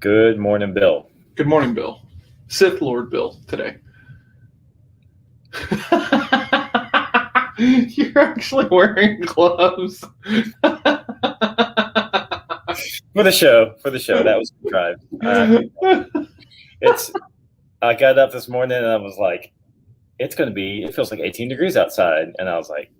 Good morning, Bill. Good morning, Bill. Sith Lord Bill today. You're actually wearing gloves. For the show. That was contrived. I got up this morning and I was like, it feels like 18 degrees outside. And I was like,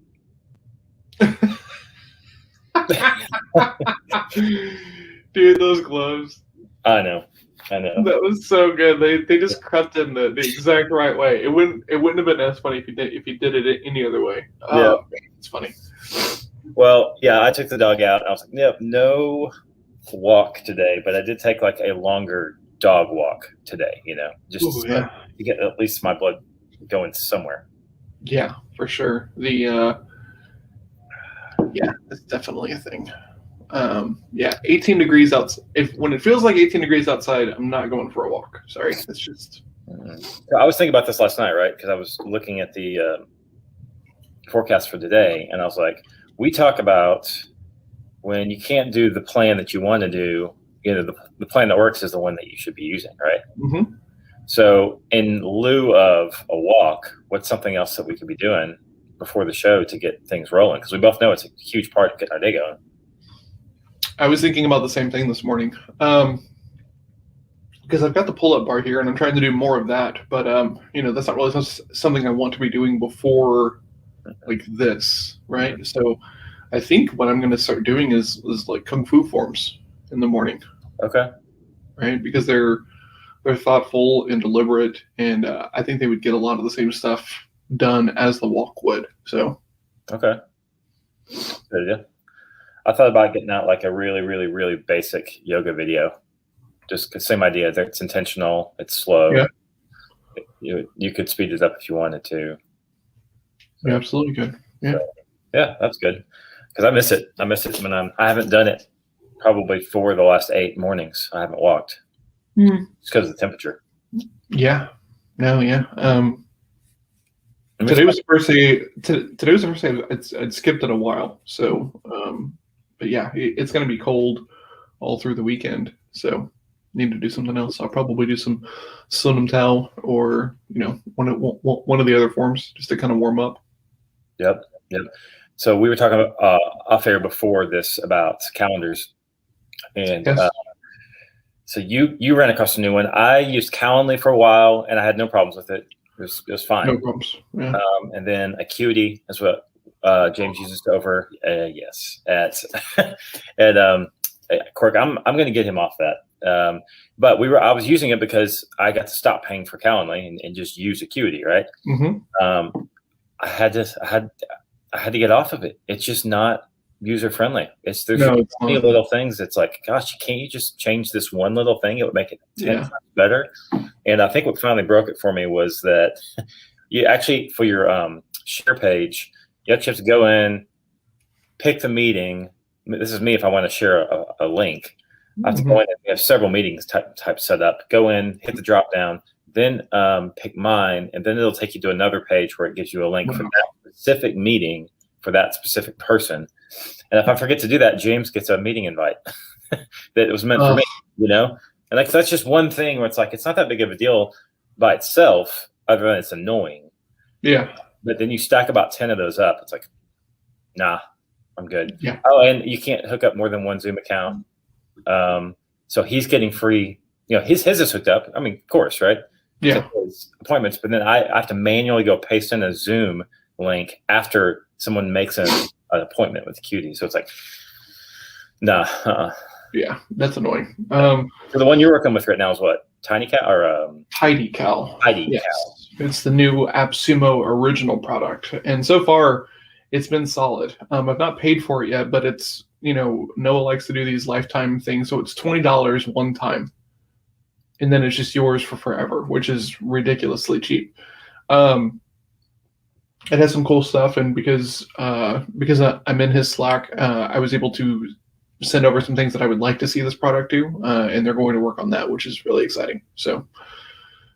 dude, those gloves. I know. That was so good. They just crept in the exact right way. It wouldn't have been as funny if you did it any other way. Yeah. It's funny. Well, yeah, I took the dog out. I was like, yep, no walk today, but I did take like a longer dog walk today, just to get at least my blood going somewhere. Yeah, for sure. That's definitely a thing. 18 degrees outside. When it feels like 18 degrees outside, I'm not going for a walk. Sorry, it's just. So I was thinking about this last night, right? Because I was looking at the forecast for today, and I was like, we talk about when you can't do the plan that you want to do. The plan that works is the one that you should be using, right? Mm-hmm. So in lieu of a walk, what's something else that we could be doing before the show to get things rolling? Because we both know it's a huge part of getting our day going. I was thinking about the same thing this morning because I've got the pull-up bar here and I'm trying to do more of that. But, that's not really something I want to be doing before like this, right? So I think what I'm going to start doing is like Kung Fu forms in the morning. Okay. Right? Because they're thoughtful and deliberate. And I think they would get a lot of the same stuff done as the walk would. So. Okay. Good idea. I thought about getting out like a really, really, really basic yoga video. Just the same idea that it's intentional, it's slow. Yeah. You could speed it up if you wanted to. So, yeah, absolutely good. Yeah. So, yeah, that's good. Because I miss it. I when I haven't done it probably for the last 8 mornings. I haven't walked. Just because of the temperature. Yeah. No, yeah. Today was the first day. Today was the first day I'd skipped it a while. So, but yeah, it's going to be cold all through the weekend. So, need to do something else. I'll probably do some Sunum Tao or one of the other forms just to kind of warm up. Yep. So we were talking about off air before this about calendars, and yes. So you ran across a new one. I used Calendly for a while, and I had no problems with it. It was fine. No problems. Yeah. And then Acuity is what James uses over. Yes, at Cork. I'm going to get him off that. But I was using it because I got to stop paying for Calendly and just use Acuity, right? Mm-hmm. I had to get off of it. It's just not user friendly. There's so many little things. It's like, gosh, can't you just change this one little thing? It would make it 10 times better. And I think what finally broke it for me was that you actually, for your share page, you actually have to go in, pick the meeting. This is me if I want to share a link. I have to go in and we have several meetings type set up. Go in, hit the drop down, then pick mine, and then it'll take you to another page where it gives you a link for that specific meeting for that specific person. And if I forget to do that, James gets a meeting invite that was meant for me, And that's just one thing where it's like, it's not that big of a deal by itself, other than it's annoying. Yeah. But then you stack about 10 of those up. It's like, nah, I'm good. Yeah. Oh, and you can't hook up more than one Zoom account. So he's getting free, his is hooked up. I mean, of course, right? Yeah. His appointments, but then I have to manually go paste in a Zoom link after someone makes an appointment with Acuity. So it's like, nah. Yeah, that's annoying. So the one you're working with right now is what? TinyCal or TidyCal? TidyCal. It's the new AppSumo original product, and so far, it's been solid. I've not paid for it yet, but it's Noah likes to do these lifetime things, so it's $20 one time, and then it's just yours for forever, which is ridiculously cheap. It has some cool stuff, and because I'm in his Slack, I was able to send over some things that I would like to see this product do, and they're going to work on that, which is really exciting. So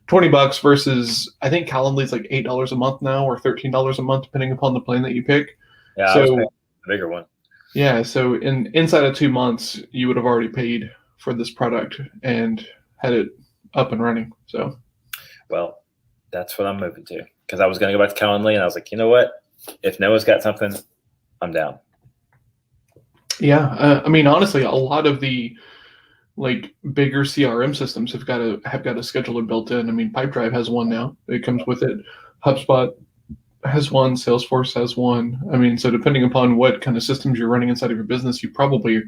$20 versus, I think Calendly's like $8 a month now, or $13 a month, depending upon the plan that you pick. Yeah, so I was paying the bigger one. Yeah, so inside of 2 months, you would have already paid for this product and had it up and running. So, well, that's what I'm moving to, because I was going to go back to Calendly, and I was like, you know what? If Noah's got something, I'm down. Yeah, I mean, honestly, a lot of the like bigger CRM systems have got a scheduler built in. I mean, Pipedrive has one now. It comes with it. HubSpot has one. Salesforce has one. I mean, so depending upon what kind of systems you're running inside of your business, you probably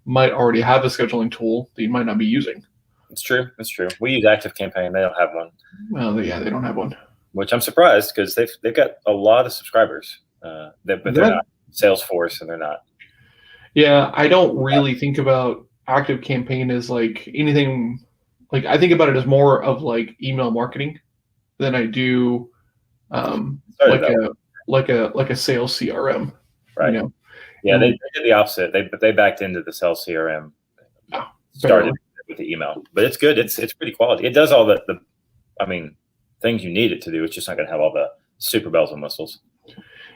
might already have a scheduling tool that you might not be using. It's true. It's true. We use ActiveCampaign. They don't have one. Well, yeah, they don't have one. Which I'm surprised, because they've got a lot of subscribers. But they're not Salesforce, and they're not. Yeah, I don't really think about ActiveCampaign as like anything. Like, I think about it as more of like email marketing than I do like a sales CRM. Right. You know? Yeah, they did the opposite. They backed into the sales CRM. Started with the email, but it's good. It's pretty quality. It does all the things you need it to do. It's just not going to have all the super bells and whistles.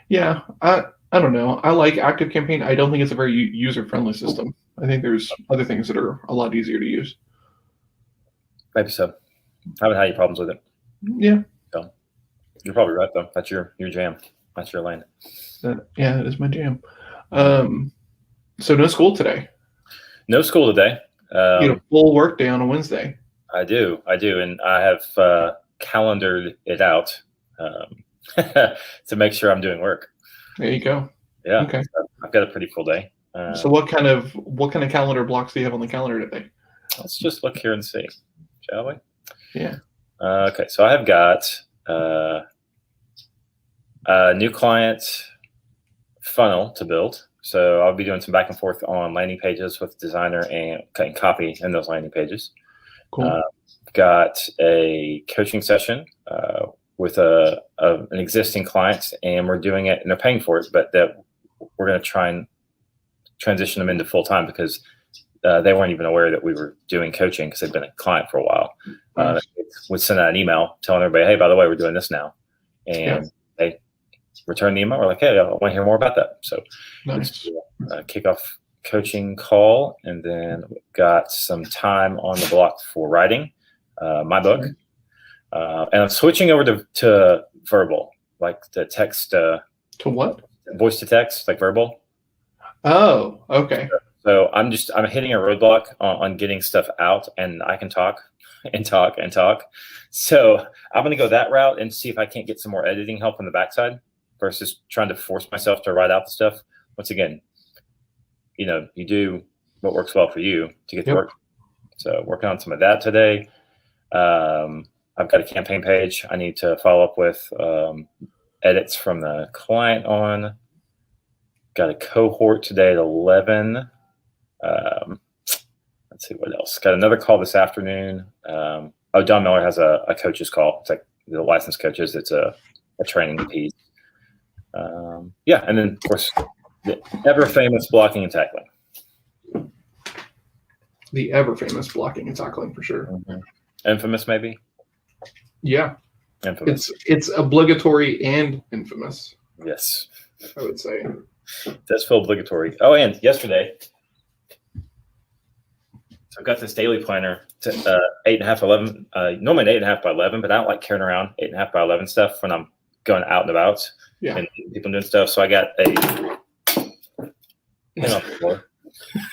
Yeah, I don't know. I like ActiveCampaign. I don't think it's a very user-friendly system. I think there's other things that are a lot easier to use. Maybe so. I haven't had any problems with it. Yeah. So you're probably right, though. That's your jam. That's your lane. Yeah, it is my jam. So no school today. No school today. You had a full work day on a Wednesday. I do, and I have calendared it out to make sure I'm doing work. There you go. Yeah. Okay. So I've got a pretty full day. So what kind of calendar blocks do you have on the calendar today? Let's just look here and see, shall we? Yeah. Okay, so I have got a new client funnel to build. So I'll be doing some back and forth on landing pages with designer and cutting copy in those landing pages. Cool. Got a coaching session with an existing client, and we're doing it, and they're paying for it, but that we're going to try and transition them into full time, because they weren't even aware that we were doing coaching, because they've been a client for a while. Nice. Would send out an email telling everybody, hey, by the way, we're doing this now, and they return the email. We're like, hey, I want to hear more about that. So nice. Kickoff coaching call, and then we've got some time on the block for writing my book. And I'm switching over to verbal, like the text. To what? Voice to text, like verbal. Oh, okay. So I'm hitting a roadblock on getting stuff out, and I can talk and talk and talk. So I'm going to go that route and see if I can't get some more editing help on the backside versus trying to force myself to write out the stuff. Once again, you do what works well for you to get the work. So working on some of that today. I've got a campaign page I need to follow up with edits from the client on. Got a cohort today at 11. Let's see what else. Got another call this afternoon. Don Miller has a coach's call. It's like the licensed coaches. It's a training piece. And then of course the ever famous blocking and tackling. The ever famous blocking and tackling, for sure. Mm-hmm. Infamous, maybe. Yeah. Infamous. It's obligatory and infamous. Yes. I would say. That's feel obligatory. Oh, and yesterday, so I've got this daily planner to 8.5 11. Normally an 8.5 by 11, but I don't like carrying around 8.5 by 11 stuff when I'm going out and about. Yeah. And people doing stuff. So I got a on the floor.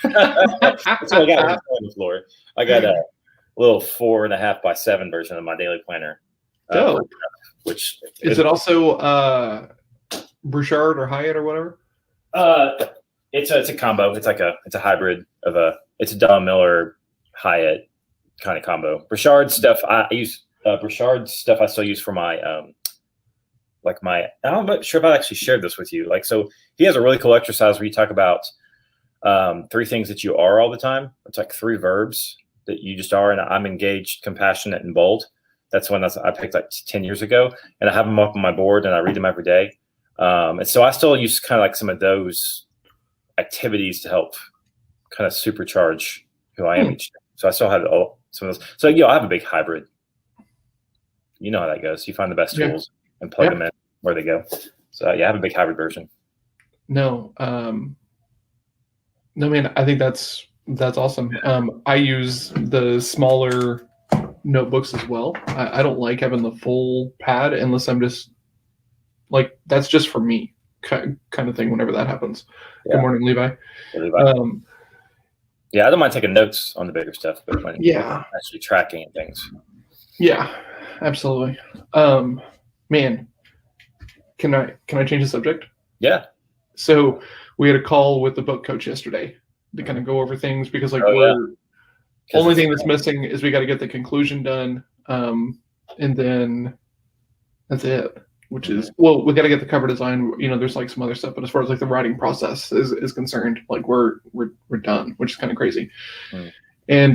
That's what I got on the floor. I got a little 4.5 by 7 version of my daily planner. Which is it also Bouchard or Hyatt or whatever? It's a combo. It's a hybrid of it's a Don Miller Hyatt kind of combo. Bouchard stuff I use. Bouchard stuff I still use for my I'm not sure if I actually shared this with you. Like, so he has a really cool exercise where you talk about 3 things that you are all the time. It's like 3 verbs that you just are. And I'm engaged, compassionate, and bold. That's one I picked like 10 years ago, and I have them up on my board and I read them every day. And so I still use kind of like some of those activities to help kind of supercharge who I am each day. So I still have some of those. So I have a big hybrid. You know how that goes. You find the best tools and plug them in where they go. So I have a big hybrid version. No, man, I think that's That's awesome. I use the smaller notebooks as well. I don't like having the full pad unless I'm just like, that's just for me kind of thing whenever that happens. Yeah. Good morning, Levi. Hey, Levi. Yeah, I don't mind taking notes on the bigger stuff, but when actually tracking and things. Yeah, absolutely. Man, can I change the subject? Yeah. So we had a call with the book coach yesterday to kind of go over things because only thing that's missing is we got to get the conclusion done, and then that's it. Which is, well, we got to get the cover design. There's like some other stuff, but as far as like the writing process is concerned, like we're done, which is kind of crazy. And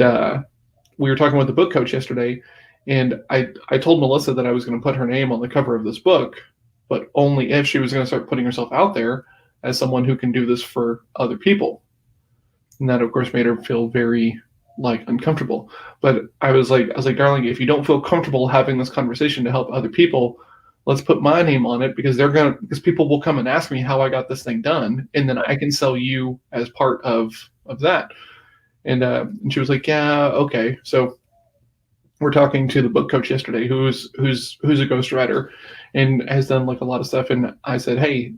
we were talking with the book coach yesterday, and I told Melissa that I was going to put her name on the cover of this book, but only if she was going to start putting herself out there as someone who can do this for other people. And that, of course, made her feel very like uncomfortable. But I was like, darling, if you don't feel comfortable having this conversation to help other people, let's put my name on it because people will come and ask me how I got this thing done, and then I can sell you as part of that. And she was like, yeah, okay. So we're talking to the book coach yesterday, who's a ghostwriter and has done like a lot of stuff. And I said, hey,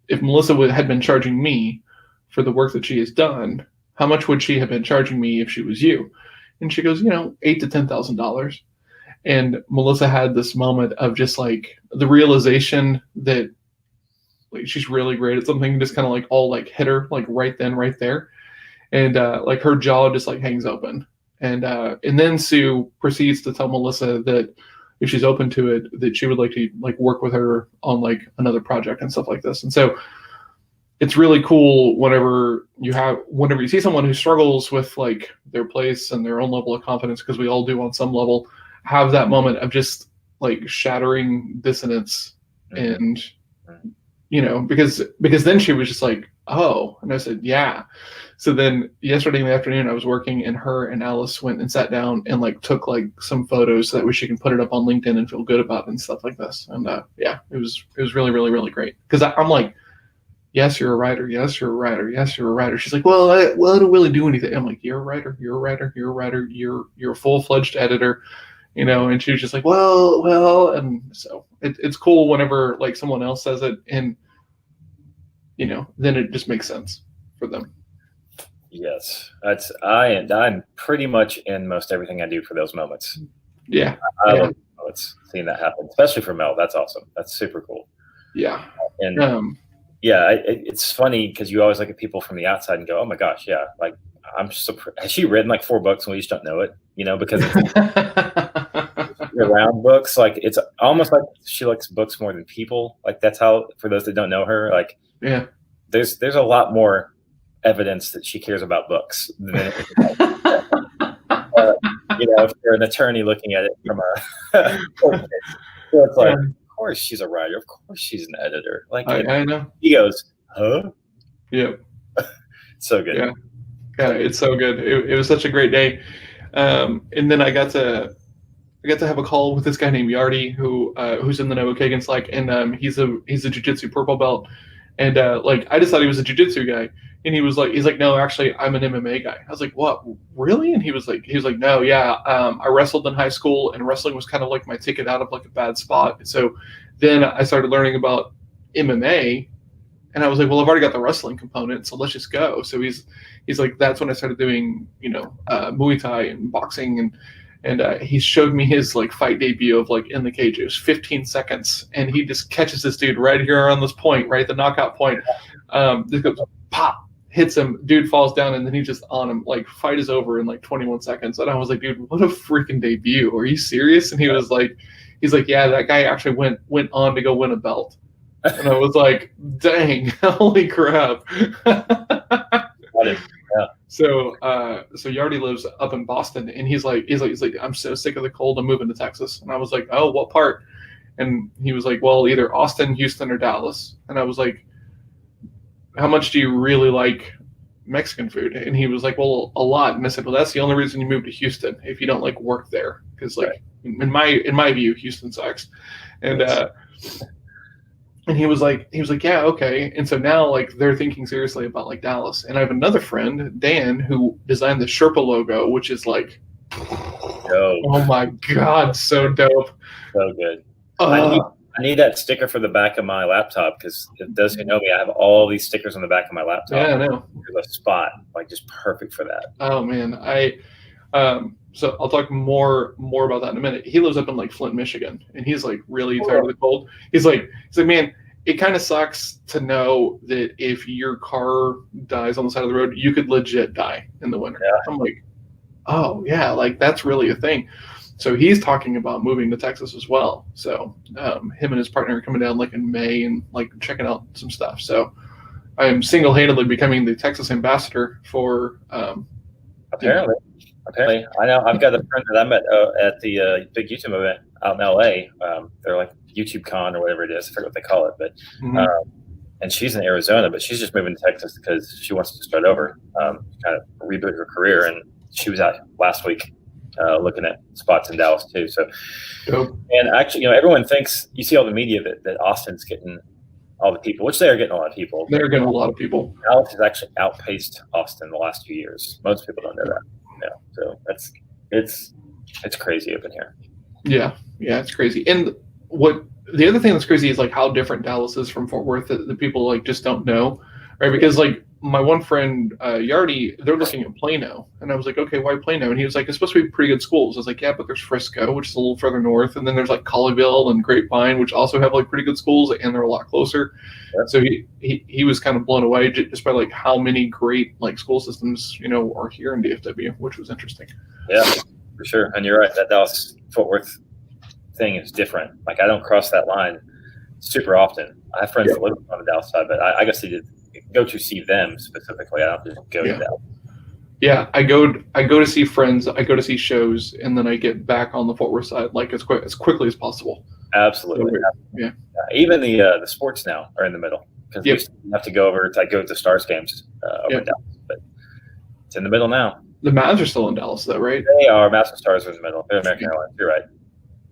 if Melissa had been charging me for the work that she has done, how much would she have been charging me if she was you? And she goes, $8,000 to $10,000. And Melissa had this moment of just like the realization that like she's really great at something, just kind of like all like hit her like right then, right there. And like her jaw just like hangs open. And then Sue proceeds to tell Melissa that if she's open to it, that she would like to like work with her on like another project and stuff like this. And so it's really cool whenever you see someone who struggles with like their place and their own level of confidence, because we all do on some level, have that moment of just like shattering dissonance. And because then she was just like, oh, and I said, yeah. So then yesterday in the afternoon I was working, and her and Alice went and sat down and like took like some photos so that way she can put it up on LinkedIn and feel good about it and stuff like this. And it was really, really, really great, because I'm like, yes, you're a writer. Yes, you're a writer. Yes, you're a writer. She's like, well, I don't really do anything. I'm like, you're a writer. You're a writer. You're a writer. You're a full-fledged editor. And she was just like, well, and so it's cool whenever like someone else says it, and then it just makes sense for them. Yes, I'm pretty much in most everything I do for those moments. Yeah, I love moments, seeing that happen, especially for Mel. That's awesome. That's super cool. Yeah, and it's funny because you always look at people from the outside and go, oh my gosh, yeah, like I'm surprised. Has she written like 4 books and we just don't know it? Because it's around books. Like it's almost like she likes books more than people. Like that's how, for those that don't know her, like there's a lot more evidence that she cares about books than if you're an attorney looking at it from a so it's like, of course she's a writer, of course she's an editor. Like I know. He goes, huh? Yeah. So good. Yeah, it's so good. It was such a great day. And then I got to have a call with this guy named Yardi, who's in the Noah Kagan Slack, and he's a jiu-jitsu purple belt. And I just thought he was a jiu-jitsu guy. And he's like, no, actually, I'm an MMA guy. I was like, what, really? And he was like, no, yeah, I wrestled in high school, and wrestling was kind of like my ticket out of like a bad spot. And so then I started learning about MMA, and I was like, well, I've already got the wrestling component, so let's just go. So he's like, that's when I started doing, Muay Thai and boxing, and he showed me his like fight debut of like in the cage. It was 15 seconds, and he just catches this dude right here on this point, right, the knockout point. Just goes pop. Hits him, dude falls down, and then he's just on him. Like, fight is over in like 21 seconds. And I was like, dude, what a freaking debut. Are you serious? And he's like, yeah, that guy actually went on to go win a belt. And I was like, dang, holy crap. So Yardi lives up in Boston, and he's like, I'm so sick of the cold, I'm moving to Texas. And I was like, oh, what part? And he was like, well, either Austin, Houston, or Dallas. And I was like, how much do you really like Mexican food? And he was like, well, a lot. And I said, well, that's the only reason you moved to Houston, if you don't like work there, because like in my view, Houston sucks. And And he was like, yeah, okay. And so now like they're thinking seriously about like Dallas. And I have another friend, Dan, who designed the Sherpa logo, which is like, oh my God, so dope. So good. I need that sticker for the back of my laptop, because if those who know me, I have all these stickers on the back of my laptop. Yeah, I know. There's a spot like just perfect for that. Oh man, so I'll talk more about that in a minute. He lives up in like Flint, Michigan, and he's like really tired of the cold. He's like, man, it kind of sucks to know that if your car dies on the side of the road, you could legit die in the winter. Yeah. I'm like, oh yeah, like that's really a thing. So he's talking about moving to Texas as well. So him and his partner are coming down like in May and like checking out some stuff. So I am single-handedly becoming the Texas ambassador for. Apparently, I know. I've got a friend that I met at the big YouTube event out in LA. They're like YouTube Con or whatever it is. I forget what they call it, but and she's in Arizona, but she's just moving to Texas because she wants to start over, kind of reboot her career. And she was out last week. Looking at spots in Dallas too. So, and actually, everyone thinks, you see all the media that Austin's getting all the people, which they are getting a lot of people. They're getting a lot of people. Dallas has actually outpaced Austin the last few years. Most people don't know that. Yeah, so it's crazy up in here. Yeah, it's crazy. And what the other thing that's crazy is like how different Dallas is from Fort Worth that the people like just don't know, right? Because like my one friend, Yardy, they're looking at Plano. And I was like, okay, why Plano? And he was like, it's supposed to be pretty good schools. I was like, yeah, but there's Frisco, which is a little further north. And then there's like Colleyville and Grapevine, which also have like pretty good schools, and they're a lot closer. Yeah. So he was kind of blown away just by like how many great like school systems, are here in DFW, which was interesting. Yeah, for sure. And you're right. That Dallas-Fort Worth thing is different. Like I don't cross that line super often. I have friends that live on the Dallas side, but I guess they did go to see them specifically. I don't just go to them. Yeah, I go to see friends. I go to see shows, and then I get back on the Fort Worth side like as quickly as possible. Absolutely. Yeah. Even the sports now are in the middle, because we used to have to go over. I go to Stars games over in Dallas, but it's in the middle now. The Mavs are still in Dallas, though, right? They are. Mavs and Stars are in the middle. They're American Airlines. You're right.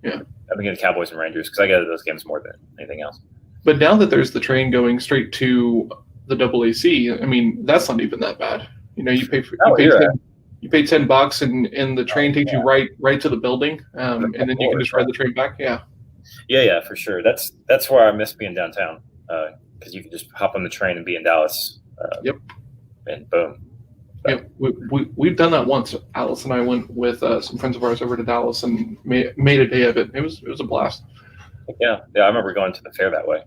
Yeah. I've been getting Cowboys and Rangers because I go to those games more than anything else. But now that there's the train going straight to the AAC, I mean, that's not even that bad. You pay $10 and the train takes you right to the building, and then you can just ride the train back. Yeah, for sure. That's where I miss being downtown, because you can just hop on the train and be in Dallas. And boom. Yeah, we've done that once. Alice and I went with some friends of ours over to Dallas and made a day of it. It was a blast. Yeah, I remember going to the fair that way.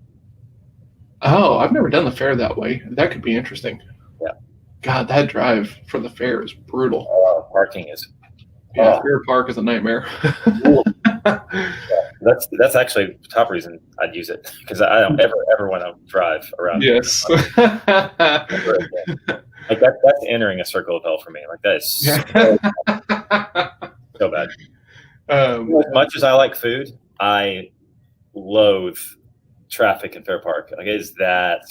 Oh, I've never done the fair that way. That could be interesting. Yeah. God, that drive for the fair is brutal. Parking is. Fair Park is a nightmare. That's actually the top reason I'd use it, because I don't ever want to drive around. Yes. Like that's entering a circle of hell for me. Like that is so bad. As much as I like food, I loathe traffic in Fair Park. Like is that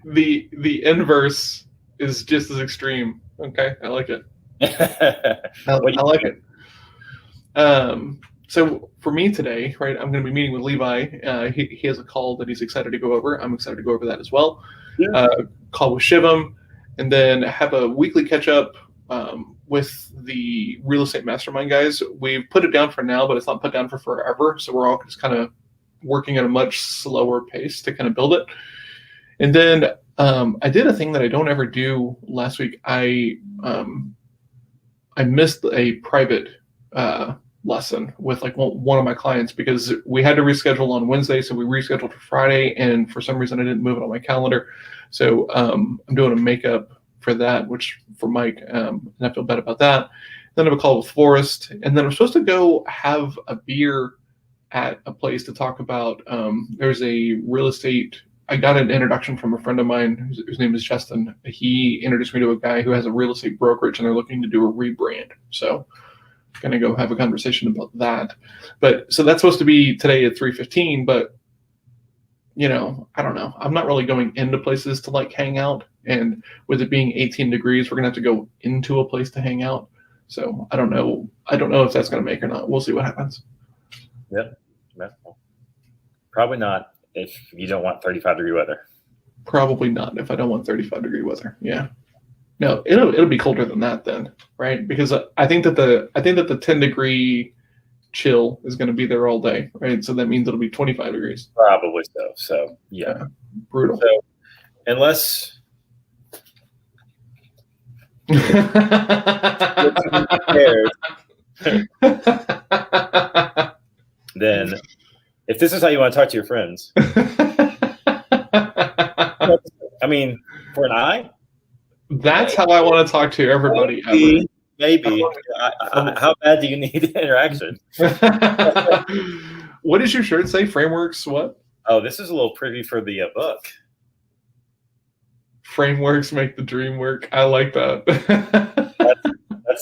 the inverse is just as extreme. Okay, I like it. I like it. So for me today, right, I'm going to be meeting with Levi. He has a call that he's excited to go over. I'm excited to go over that as well. Yeah. Call with Shivam, and then have a weekly catch up with the real estate mastermind guys. We've put it down for now, but it's not put down for forever. So we're all just kind of working at a much slower pace to kind of build it. And then I did a thing that I don't ever do last week. I missed a private lesson with like one of my clients because we had to reschedule on Wednesday. So we rescheduled for Friday, and for some reason I didn't move it on my calendar. So I'm doing a makeup for that, which for Mike, and I feel bad about that. Then I have a call with Forrest, and then I'm supposed to go have a beer at a place to talk about. There's a real estate. I got an introduction from a friend of mine whose name is Justin. He introduced me to a guy who has a real estate brokerage, and they're looking to do a rebrand. So I'm going to go have a conversation about that. But so that's supposed to be today at 3:15, but I don't know. I'm not really going into places to like hang out. And with it being 18 degrees, we're going to have to go into a place to hang out. So I don't know. I don't know if that's going to make or not. We'll see what happens. Yeah. Probably not if you don't want 35-degree weather. Probably not if I don't want 35-degree weather. Yeah. No, it'll be colder than that then, right? Because I think that the 10-degree chill is going to be there all day, right? So that means it'll be 25 degrees. Probably so. So yeah, brutal. So unless then if this is how you want to talk to your friends, I mean, for an eye, that's how I want to talk to everybody. Maybe. How bad do you need interaction? What does your shirt say? Frameworks what? Oh, this is a little preview for the book. Frameworks make the dream work. I like that.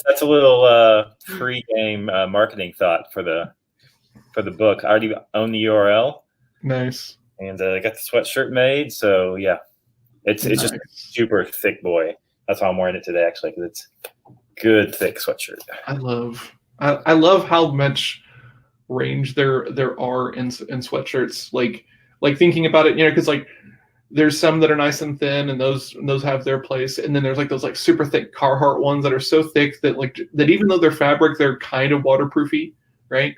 that's a little pre-game marketing thought for the book. I already own the URL. Nice. And I got the sweatshirt made. So yeah, it's just a super thick boy. That's why I'm wearing it today, actually, because it's good thick sweatshirt. I love how much range there are in sweatshirts. Like thinking about it, because like there's some that are nice and thin, and those have their place, and then there's like those like super thick Carhartt ones that are so thick that even though they're fabric, they're kind of waterproofy, right?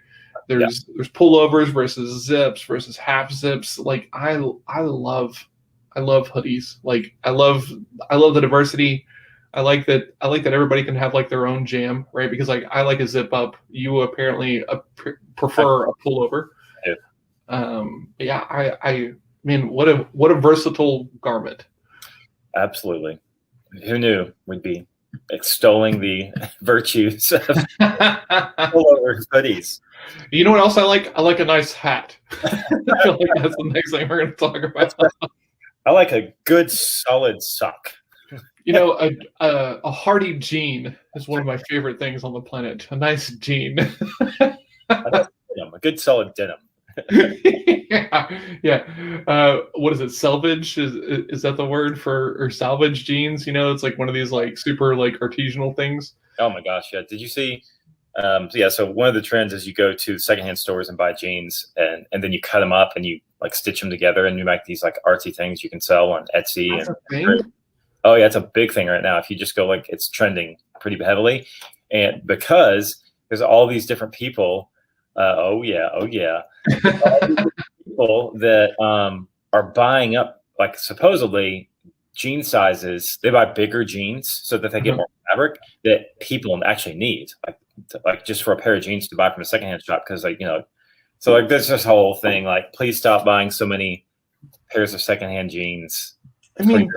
There's pullovers versus zips versus half zips. Like I love hoodies. Like I love the diversity. I like that everybody can have like their own jam, right? Because like I like a zip up. You apparently prefer a pullover. Yeah. I mean, what a versatile garment. Absolutely. Who knew we'd be extolling the virtues of pullover hoodies. You know what else I like? I like a nice hat. I feel like that's the next thing we're going to talk about. I like a good solid sock. A hardy jean is one of my favorite things on the planet. A nice jean. A good solid denim. Yeah. What is it? Selvage? Is that the word or salvage jeans? It's like one of these like super like artisanal things. Oh my gosh, yeah. Did you see? So one of the trends is you go to secondhand stores and buy jeans, and then you cut them up and you like stitch them together, and you make these like artsy things you can sell on Etsy. That's a thing? Oh yeah, it's a big thing right now. If you just go it's trending pretty heavily, and because there's all these different people. All these people that are buying up like supposedly jean sizes. They buy bigger jeans so that they get more fabric that people actually need, like just for a pair of jeans to buy from a secondhand shop. Because so like there's this whole thing like, please stop buying so many pairs of secondhand jeans. I mean, no, you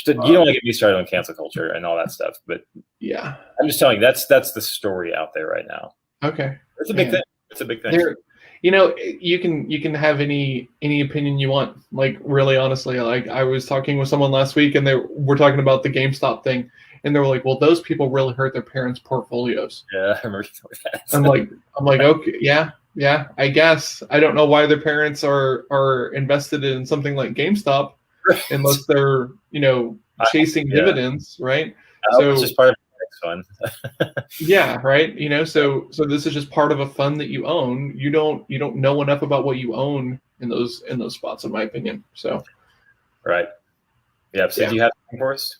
don't want to get me started on cancel culture and all that stuff, but yeah, I'm just telling you that's the story out there right now. Okay, it's a big thing. It's a big thing. You can have any opinion you want. Like really, honestly, like I was talking with someone last week, and we're talking about the GameStop thing, and they were like, "Well, those people really hurt their parents' portfolios." Yeah, I remember that. I'm like, okay, yeah, I guess. I don't know why their parents are invested in something like GameStop. Unless they're, chasing dividends, right? So it's just part of the fun. Yeah, right. So this is just part of a fund that you own. You don't know enough about what you own in those spots, in my opinion. So, right. Yeah. So do you have something for us?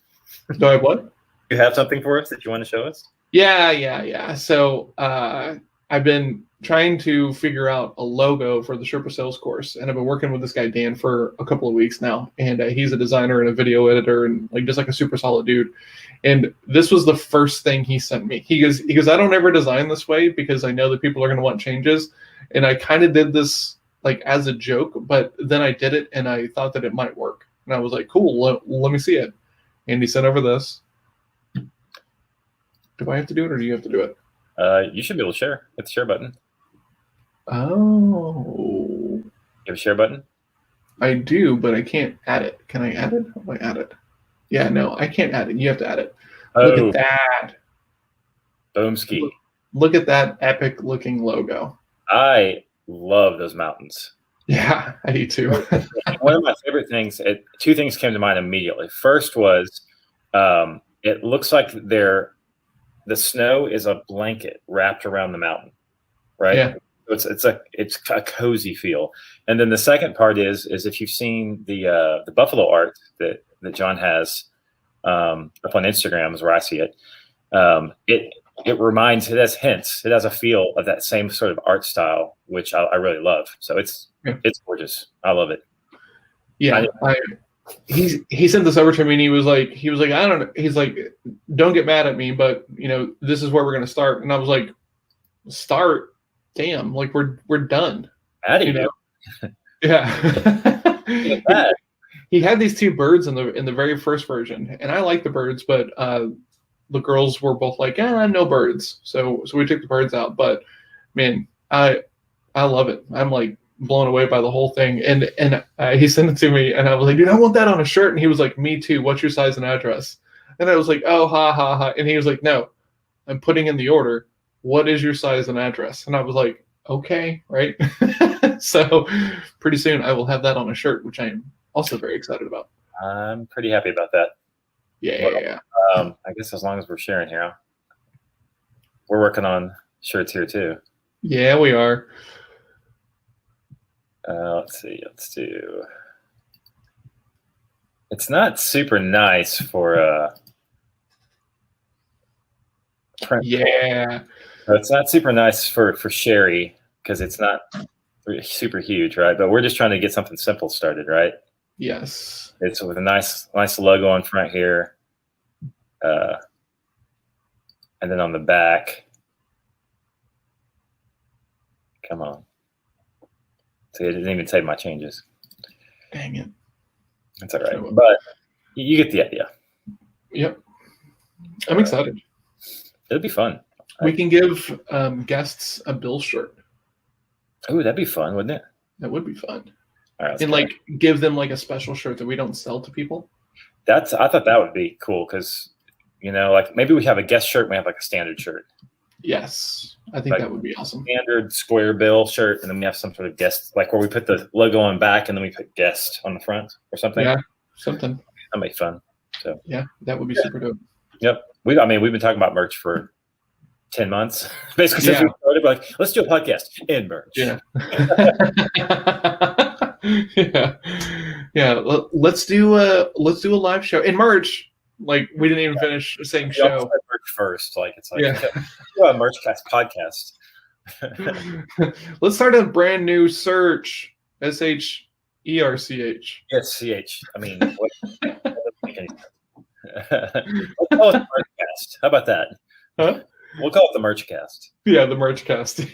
Do I have what? You have something for us that you want to show us? Yeah. So I've been trying to figure out a logo for the Sherpa sales course, and I've been working with this guy Dan for a couple of weeks now, and he's a designer and a video editor and just like a super solid dude. And this was the first thing he sent me. He goes, I don't ever design this way because I know that people are going to want changes, and I kind of did this like as a joke, but then I did it and I thought that it might work, and I was like, cool, let me see it. And he sent over this. Do I have to do it or do you have to do it? You should be able to share. Hit the share button. Oh. You have a share button? I do, but I can't add it. Can I add it? How do I add it? Yeah, no, I can't add it. You have to add it. Look at that. Boom ski. Look at that epic looking logo. I love those mountains. Yeah, I do too. One of my favorite things, two things came to mind immediately. First was it looks like the snow is a blanket wrapped around the mountain, right? Yeah. it's a cozy feel. And then the second part is if you've seen the buffalo art that John has up on Instagram is where I see it. It reminds, it has hints, it has a feel of that same sort of art style, which I really love. So it's gorgeous. I love it. Yeah, he sent this over to me, and he was like, I don't know. He's like, don't get mad at me, but this is where we're gonna start. And I was like, start? Damn, like we're done. Yeah. He had these two birds in the very first version, and I like the birds, but the girls were both like, no birds. So we took the birds out. But man, I love it. I'm like blown away by the whole thing. And he sent it to me, and I was like, dude, I want that on a shirt. And he was like, me too. What's your size and address? And I was like, oh, ha, ha, ha. And he was like, no, I'm putting in the order. What is your size and address? And I was like, okay, right? So pretty soon I will have that on a shirt, which I am also very excited about. I'm pretty happy about that. Yeah. I guess as long as we're sharing here, we're working on shirts here too. Yeah, we are. Let's see. Let's do. It's not super nice for print. Yeah. It's not super nice for Sherry because it's not super huge, right? But we're just trying to get something simple started, right? Yes. It's with a nice logo on front here. And then on the back, come on. See, it didn't even save my changes. Dang it. That's all right. But you get the idea. Yep. I'm excited. It'll be fun. We can give guests a BIL shirt. Oh, that'd be fun, wouldn't it? That would be fun. All right, and like give them like a special shirt that we don't sell to people. I thought that would be cool because, like maybe we have a guest shirt and we have like a standard shirt. Yes, I think that would be awesome. Standard square BIL shirt, and then we have some sort of guest, like where we put the logo on back and then we put guest on the front or something. Yeah, something. That'd be fun. So yeah, that would be super dope. Yep. We've been talking about merch for 10 months. Basically, since we started, like, let's do a podcast and merch. Yeah. Yeah. Let's do a live show and merch. Like we didn't even finish saying show. Merch first, like it's like a merchcast podcast. Let's start a brand new search. SHERCH. Yes, CH. I mean, what doesn't make any sense. Let's call it the merchcast. How about that? Huh? We'll call it the merchcast. Yeah, the merchcast.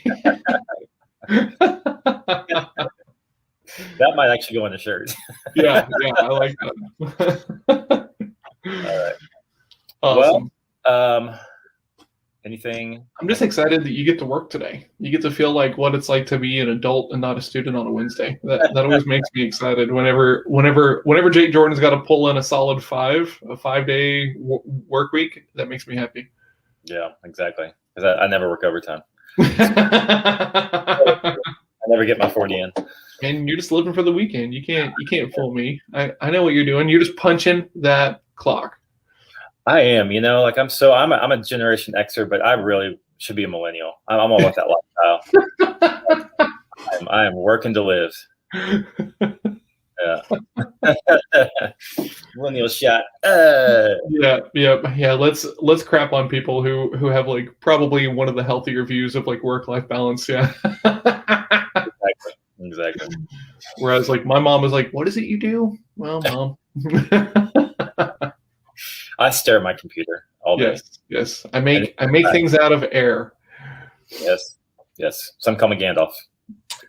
That might actually go on a shirt. yeah, I like that. All right. Awesome. Well, anything? I'm just excited that you get to work today. You get to feel like what it's like to be an adult and not a student on a Wednesday. That always makes me excited. Whenever Jake Jordan's got to pull in a solid 5-day work week, that makes me happy. Yeah, exactly. Because I never work overtime. I never get my 40 in. And you're just living for the weekend. You can't fool me. I know what you're doing. You're just punching that clock. I am, like I'm a Generation Xer, but I really should be a millennial. I'm all about that lifestyle. I am working to live. Yeah. Millennial shot. Yeah. Let's crap on people who have like probably one of the healthier views of like work-life balance. Yeah. Exactly. Whereas like my mom was like, "What is it you do?" Well, Mom. I stare at my computer all day. Yes. I make things out of air. Yes. Some call me Gandalf.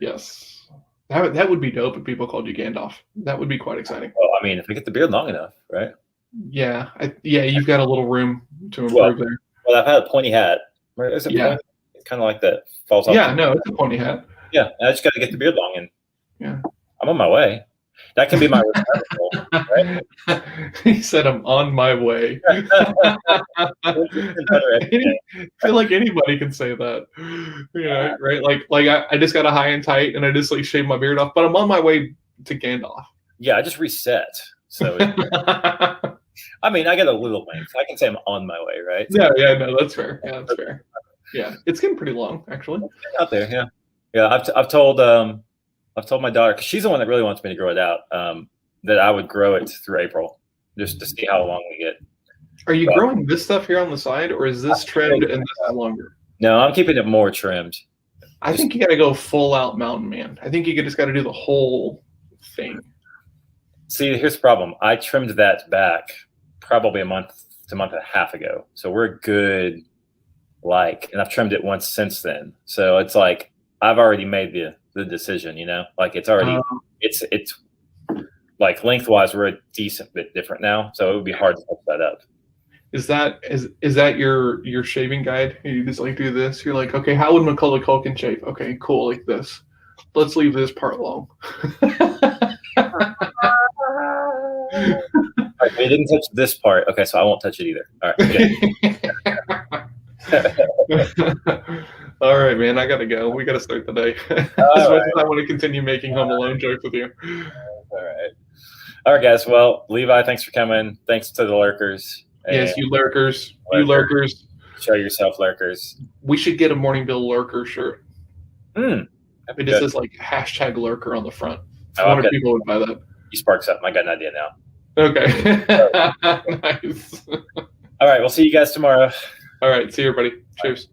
Yes. That would be dope if people called you Gandalf. That would be quite exciting. Well, I mean, if we get the beard long enough, right? Yeah. You've got a little room to improve there. Well, I've had a pointy hat. Is it pointy? It's kind of like that falls off. Yeah, no, it's a pointy hat. Yeah, I just got to get the beard long, and yeah, I'm on my way. That can be my retirement goal, right? He said, "I'm on my way." I feel like anybody can say that. Yeah, right. Like I just got a high and tight, and I just like shaved my beard off, but I'm on my way to Gandalf. Yeah, I just reset. So, I mean, I got a little length. I can say I'm on my way, right? Yeah, no, that's fair. Yeah, that's fair. Yeah, it's getting pretty long, actually. Out there, yeah. Yeah, I've told my daughter, because she's the one that really wants me to grow it out, that I would grow it through April just to see how long we get. Are you growing this stuff here on the side, or is this trimmed and this is longer? No, I'm keeping it more trimmed. I think you got to go full out mountain man. I think you just got to do the whole thing. See, here's the problem. I trimmed that back probably a month to a month and a half ago. So we're good, and I've trimmed it once since then. So it's like I've already made the decision, like it's already it's like lengthwise we're a decent bit different now. So it would be hard to put that up. Is that your shaving guide? You just like do this. You're like, okay, how would Macaulay Culkin shave? Okay, cool, like this. Let's leave this part alone. Right, we didn't touch this part. Okay, so I won't touch it either. All right. All right, man. I gotta go. We gotta start the day. As much as I want to continue making Home Alone jokes with you. All right, guys. Well, Levi, thanks for coming. Thanks to the lurkers. Yes, you lurkers. You lurkers. Show yourself, lurkers. We should get a Morning Bill lurker shirt. It just says like #lurker on the front. I wonder if people would buy that. You sparked something. I got an idea now. Okay. Nice. All right. We'll see you guys tomorrow. All right. See you, everybody. Cheers.